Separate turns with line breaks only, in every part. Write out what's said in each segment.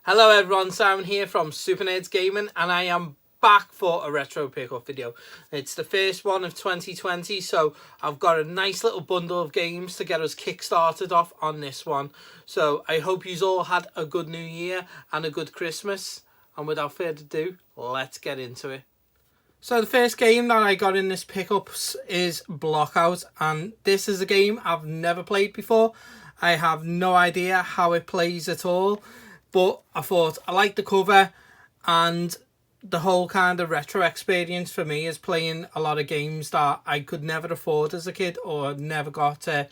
Hello everyone, Simon here from Super Nerds Gaming, and I am back for a retro pickup video. It's the first one of 2020, so I've got a nice little bundle of games to get us kick-started off on this one. So I hope you all had a good New Year and a good Christmas, and without further ado, let's get into it. So the first game that I got in this pickup is Blockout, and this is a game I've never played before. I have no idea how it plays at all. But I thought I liked the cover, and the whole kind of retro experience for me is playing a lot of games that I could never afford as a kid or never got to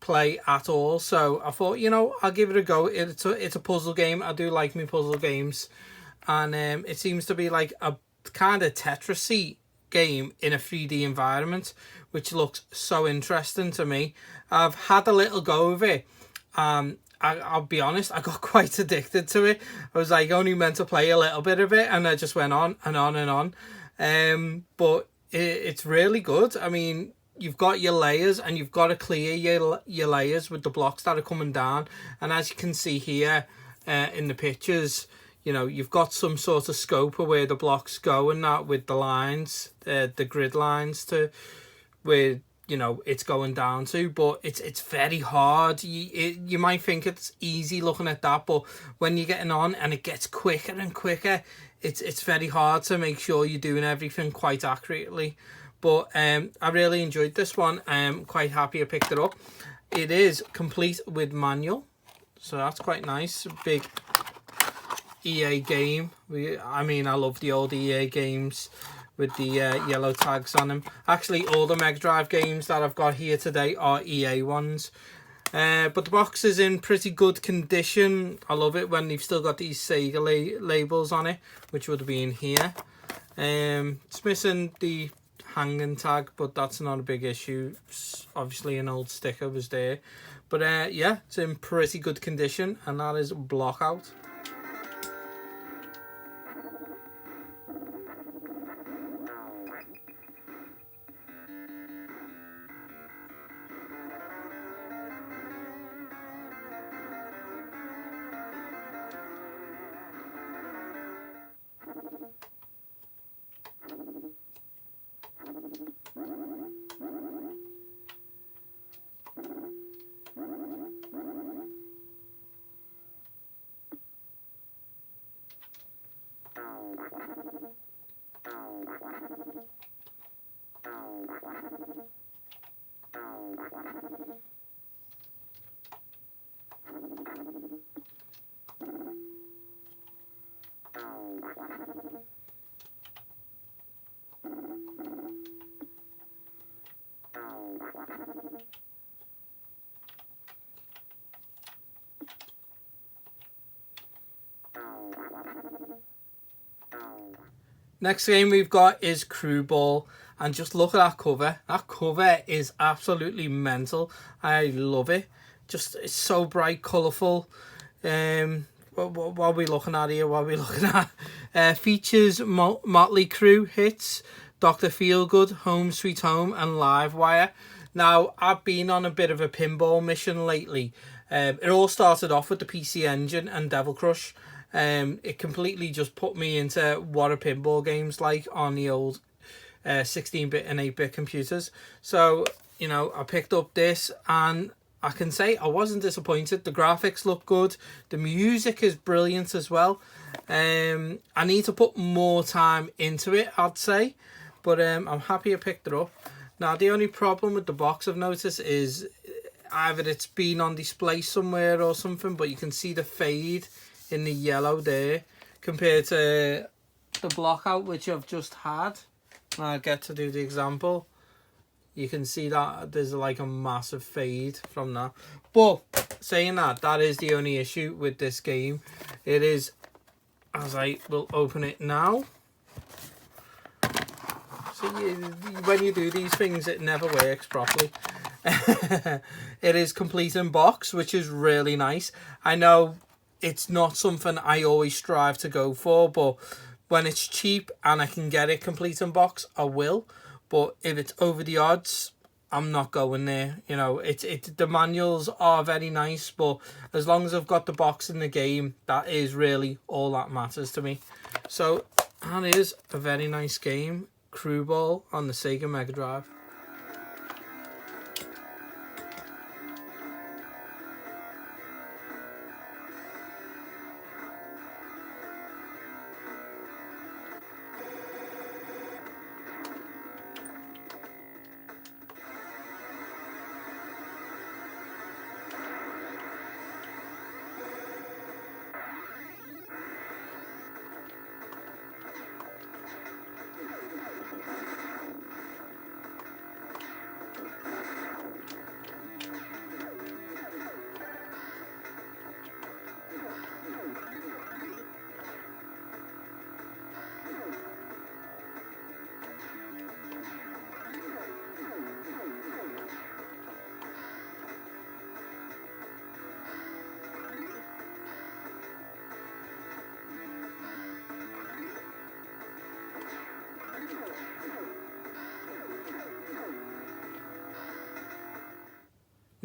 play at all. So I thought, I'll give it a go. It's a puzzle game. I do like me puzzle games, and it seems to be like a kind of Tetris-y game in a 3D environment, which looks so interesting to me. I've had a little go of it. I'll be honest, I got quite addicted to it. I was like only meant to play a little bit of it, and I just went on and on and on. But it's really good. I mean, you've got your layers, and you've got to clear your layers with the blocks that are coming down. And as you can see here in the pictures, you've got some sort of scope of where the blocks go, and that with the lines, the grid lines to where it's going down to. But it's very hard. You might think it's easy looking at that, but when you're getting on and it gets quicker and quicker, it's very hard to make sure you're doing everything quite accurately. But I really enjoyed this one. I'm quite happy I picked it up. It is complete with manual, so that's quite nice. Big EA game. I love the old EA games with the yellow tags on them. Actually, all the Mega Drive games that I've got here today are EA ones. But the box is in pretty good condition. I love it when they've still got these Sega labels on it, which would have been here. It's missing the hanging tag, but that's not a big issue. Obviously, an old sticker was there. But yeah, it's in pretty good condition, and that is Blockout. Next game we've got is Crew Ball, and just look at that cover. That cover is absolutely mental. I love it. Just, it's so bright, colourful. What are we looking at here? What are we looking at? Features Motley Crue hits, Dr. Feelgood, Home Sweet Home, and Livewire. Now, I've been on a bit of a pinball mission lately. It all started off with the PC Engine and Devil Crush. It completely just put me into what a pinball game's like on the old 16-bit and 8-bit computers. So, I picked up this, and I can say I wasn't disappointed. The graphics look good. The music is brilliant as well. I need to put more time into it, I'd say. But I'm happy I picked it up. Now, the only problem with the box I've noticed is either it's been on display somewhere or something, but you can see the fade in the yellow there compared to the Blockout, which I've just had. I'll get to do the example. You can see that there's like a massive fade from that. But saying that is the only issue with this game. It is, as I will open it now. So when you do these things, it never works properly. It is complete in box, which is really nice. I know it's not something I always strive to go for, but when it's cheap and I can get it complete in box, I will. But if it's over the odds, I'm not going there. You know, the manuals are very nice, but as long as I've got the box in the game, that is really all that matters to me. So that is a very nice game, Crew Ball on the Sega Mega Drive.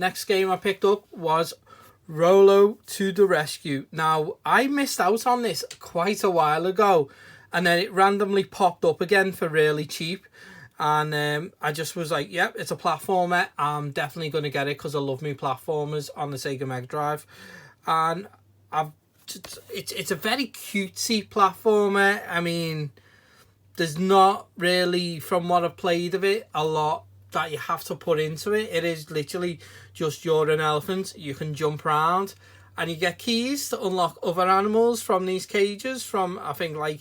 Next game I picked up was Rollo to the Rescue. Now, I missed out on this quite a while ago, and then it randomly popped up again for really cheap. And I just was like, yep, it's a platformer. I'm definitely going to get it because I love me platformers on the Sega Mega Drive. And it's a very cutesy platformer. I mean, there's not really, from what I've played of it, a lot that you have to put into it. It is literally just you're an elephant, you can jump around, and you get keys to unlock other animals from these cages, from I think like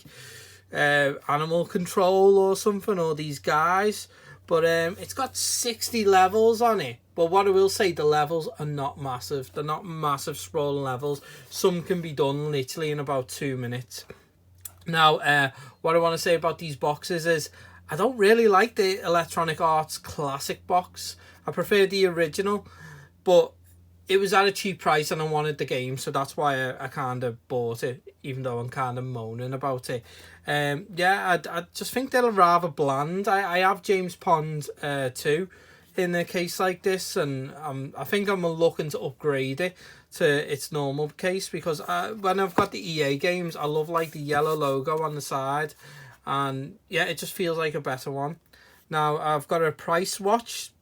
Animal Control or something, or these guys. But it's got 60 levels on it. But what I will say, the levels are not massive. They're not massive sprawling levels. Some can be done literally in about 2 minutes. Now, what I want to say about these boxes is I don't really like the Electronic Arts Classic box. I prefer the original, but it was at a cheap price and I wanted the game, so that's why I kind of bought it, even though I'm kind of moaning about it. Yeah, I just think they're rather bland. I have James Pond 2 in a case like this, and I think I'm looking to upgrade it to its normal case, because when I've got the EA games, I love like the yellow logo on the side. And yeah, it just feels like a better one. Now, I've got a Price Watch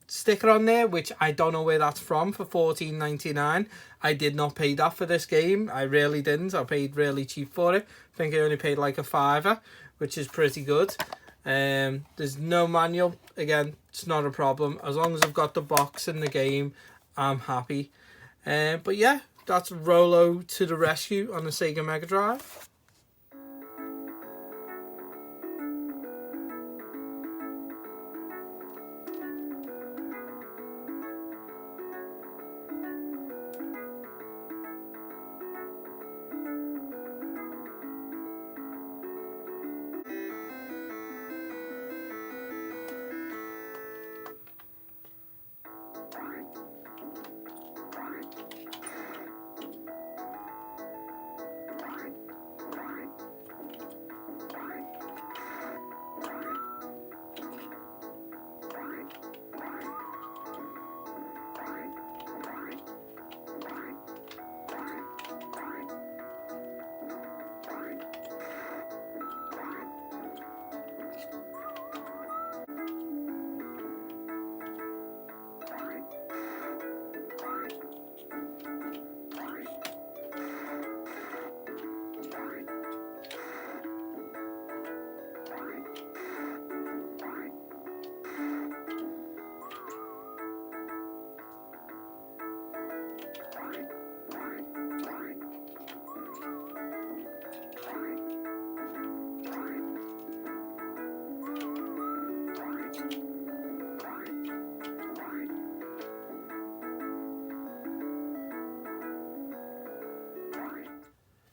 sticker on there, which I don't know where that's from, for $14.99. I did not pay that for this game. I really didn't. I paid really cheap for it. I think I only paid like a $5, which is pretty good. There's no manual. Again, it's not a problem. As long as I've got the box in the game, I'm happy. But yeah, that's Rollo to the Rescue on the Sega Mega Drive.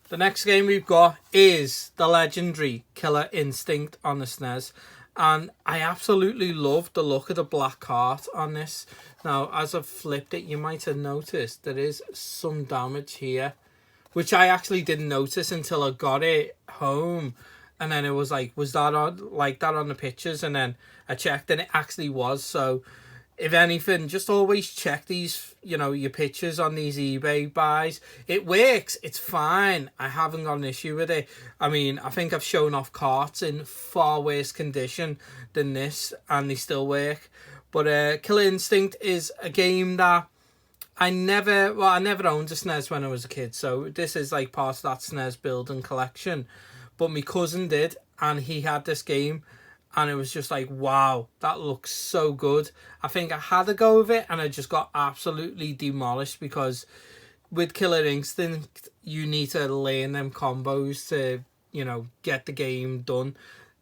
The next game we've got is the legendary Killer Instinct on the SNES. And I absolutely love the look of the black heart on this. Now, as I've flipped it, you might have noticed there is some damage here, which I actually didn't notice until I got it home. And then it was like, was that on, like that on the pictures? And then I checked and it actually was. So if anything, just always check these, your pictures on these eBay buys. It works. It's fine. I haven't got an issue with it. I mean, I think I've shown off carts in far worse condition than this, and they still work. But Killer Instinct is a game that I never owned a SNES when I was a kid. So this is like part of that SNES building collection. But my cousin did, and he had this game. And it was just like, wow, that looks so good. I think I had a go of it and I just got absolutely demolished, because with Killer Instinct, you need to learn them combos to, get the game done.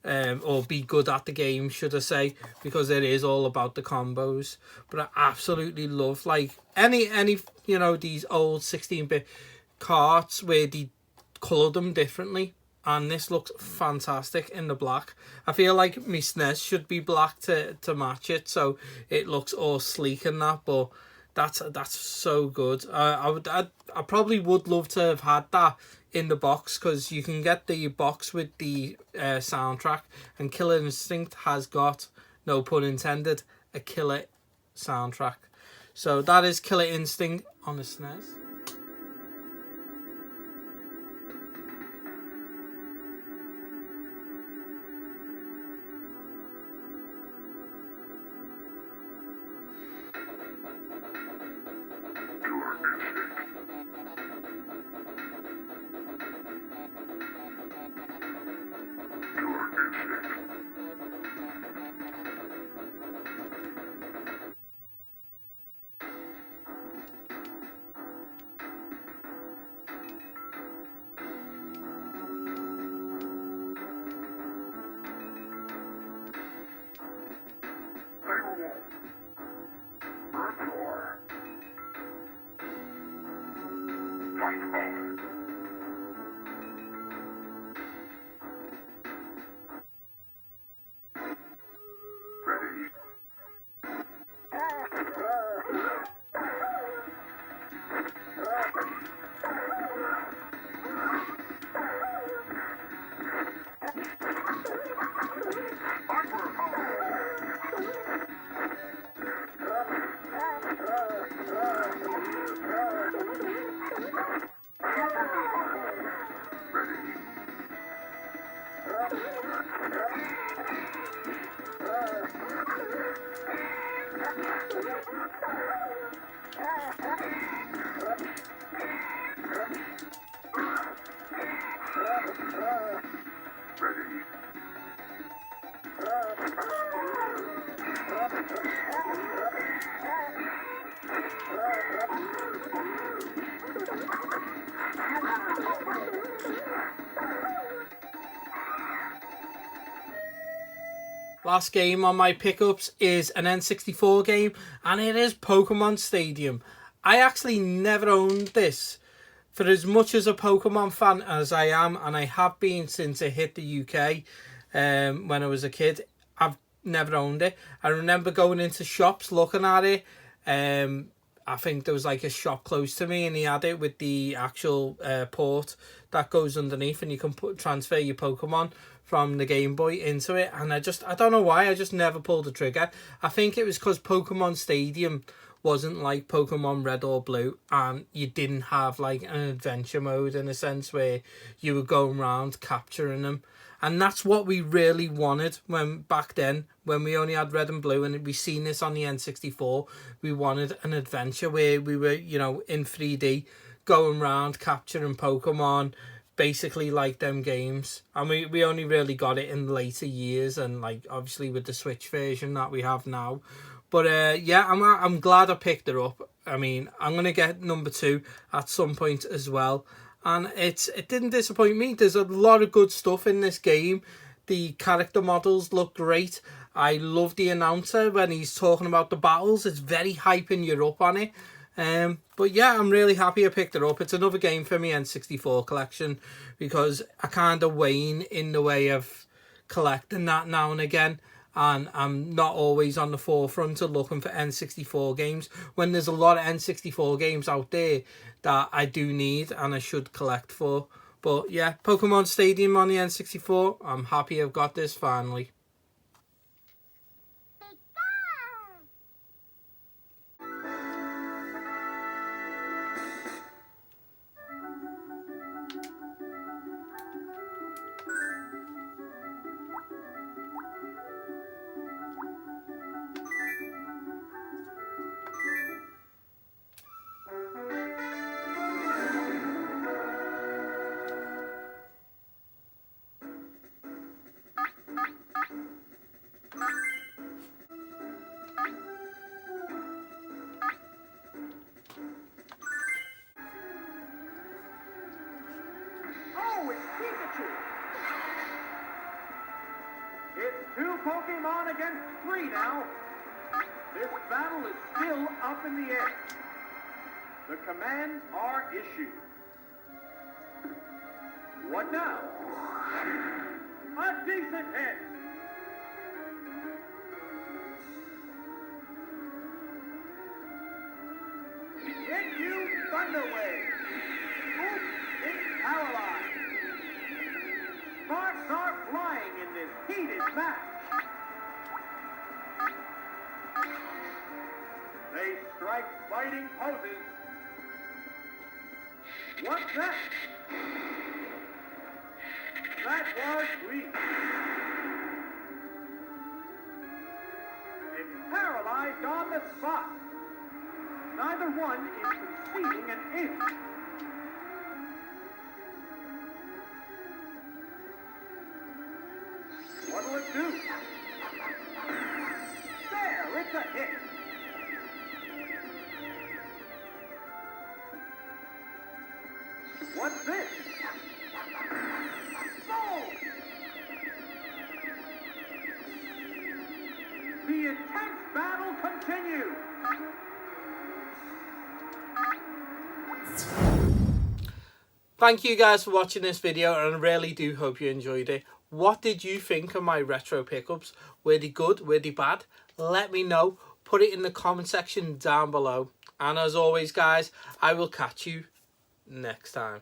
Or be good at the game, should I say, because it is all about the combos. But I absolutely love, like, any these old 16-bit carts where they colour them differently. And this looks fantastic in the black. I feel like my SNES should be black to match it, so it looks all sleek and that. But that's so good. I probably would love to have had that in the box, because you can get the box with the soundtrack, and Killer Instinct has got, no pun intended, a killer soundtrack. So that is Killer Instinct on the SNES. Last game on my pickups is an N64 game, and it is Pokemon Stadium. I actually never owned this. For as much as a Pokemon fan as I am, and I have been since it hit the UK when I was a kid, I've never owned it. I remember going into shops looking at it. I think there was like a shop close to me, and he had it with the actual port that goes underneath, and you can transfer your Pokemon from the Game Boy into it. And I don't know why, I just never pulled the trigger. I think it was because Pokemon Stadium wasn't like Pokemon Red or Blue, and you didn't have like an adventure mode in a sense where you were going around capturing them. And that's what we really wanted back then, when we only had Red and Blue, and we seen this on the N64. We wanted an adventure where we were, in 3D, going around capturing Pokemon, basically like them games. And we only really got it in later years, and like obviously with the Switch version that we have now. But yeah, I'm glad I picked it up. I mean, I'm gonna get number 2 at some point as well. And it didn't disappoint me. There's a lot of good stuff in this game. The character models look great. I love the announcer when he's talking about the battles. It's very hyping you up on it. But yeah, I'm really happy I picked it up. It's another game for me N64 collection, because I kind of wane in the way of collecting that now and again. And I'm not always on the forefront of looking for N64 games, when there's a lot of N64 games out there that I do need and I should collect for. But yeah, Pokemon Stadium on the N64, I'm happy I've got this finally.
Pikachu. It's 2 Pokemon against 3 now. This battle is still up in the air. The commands are issued. What now? A decent hit. Hit you, Thunder Wave. Oops, it's paralyzed. Sparks are flying in this heated match. They strike fighting poses. What's that? That was weak. It's paralyzed on the spot. Neither one is conceding an inch. What'll it do? There, it's a hit. What's this? Oh! The intense battle continues.
Thank you guys for watching this video, and I really do hope you enjoyed it. What did you think of my retro pickups? Were they good? Were they bad? Let me know. Put it in the comment section down below. And as always guys, I will catch you next time.